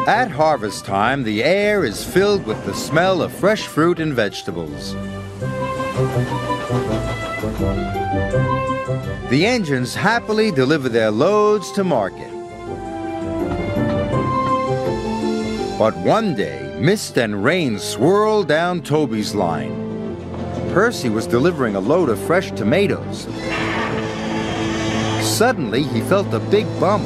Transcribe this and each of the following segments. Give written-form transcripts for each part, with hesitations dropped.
At harvest time, the air is filled with the smell of fresh fruit and vegetables. The engines happily deliver their loads to market. But one day, mist and rain swirled down Toby's line. Percy was delivering a load of fresh tomatoes. Suddenly, he felt a big bump.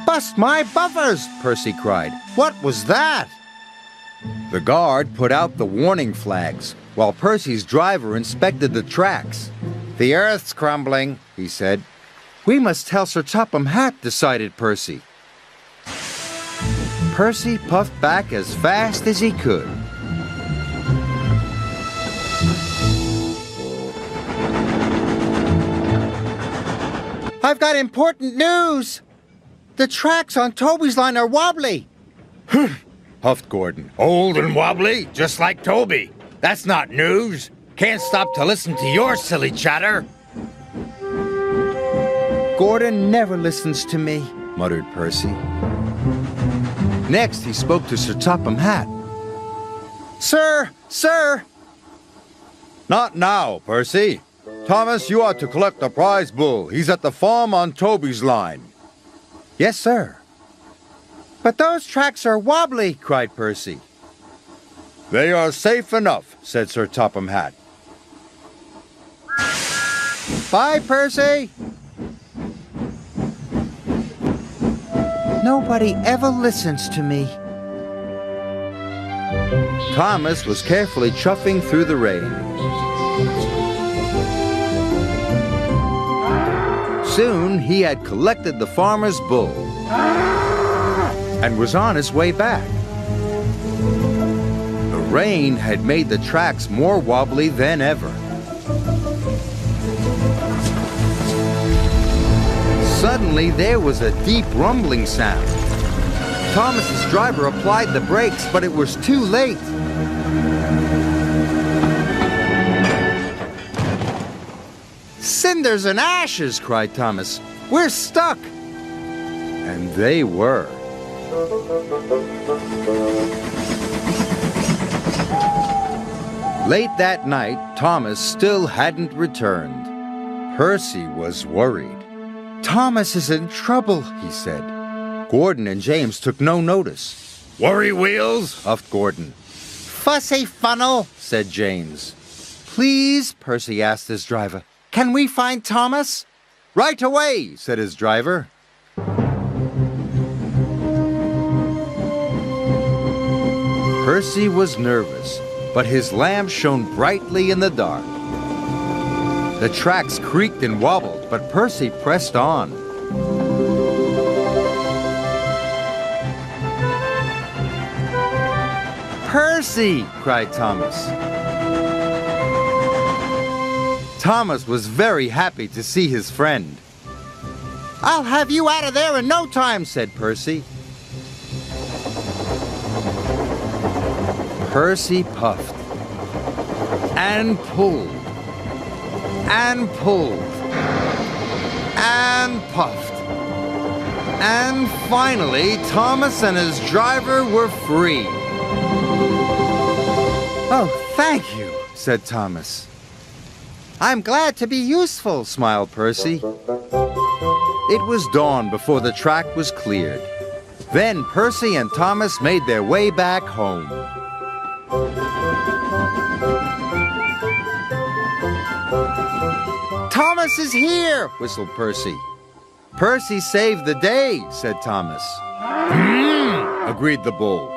"Bust my buffers!" Percy cried. "What was that?" The guard put out the warning flags, while Percy's driver inspected the tracks. "The earth's crumbling," he said. "We must tell Sir Topham Hatt," decided Percy. Percy puffed back as fast as he could. "I've got important news! The tracks on Toby's line are wobbly." Huffed Gordon. "Old and wobbly, just like Toby. That's not news. Can't stop to listen to your silly chatter." "Gordon never listens to me," muttered Percy. Next, he spoke to Sir Topham Hatt. "Sir! Sir!" "Not now, Percy. Thomas, you ought to collect the prize bull. He's at the farm on Toby's line." "Yes, sir." "But those tracks are wobbly," cried Percy. "They are safe enough," said Sir Topham Hatt. "Bye, Percy." "Nobody ever listens to me." Thomas was carefully chuffing through the rain. Soon he had collected the farmer's bull and was on his way back. The rain had made the tracks more wobbly than ever. Suddenly there was a deep rumbling sound. Thomas's driver applied the brakes, but it was too late. "Cinders and ashes!" cried Thomas. "We're stuck!" And they were. Late that night, Thomas still hadn't returned. Percy was worried. "Thomas is in trouble," he said. Gordon and James took no notice. "Worry wheels?" huffed Gordon. "Fussy funnel," said James. "Please," Percy asked his driver, "can we find Thomas?" "Right away," said his driver. Percy was nervous, but his lamp shone brightly in the dark. The tracks creaked and wobbled, but Percy pressed on. "Percy!" cried Thomas. Thomas was very happy to see his friend. "I'll have you out of there in no time," said Percy. Percy puffed and pulled and pulled and puffed. And finally, Thomas and his driver were free. "Oh, thank you," said Thomas. "I'm glad to be useful," smiled Percy. It was dawn before the track was cleared. Then Percy and Thomas made their way back home. "Thomas is here," whistled Percy. "Percy saved the day," said Thomas. Agreed the bull.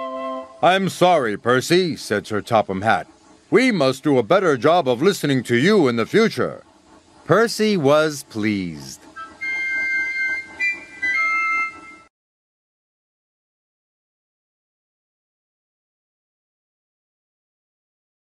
"I'm sorry, Percy," said Sir Topham Hatt. "We must do a better job of listening to you in the future." Percy was pleased.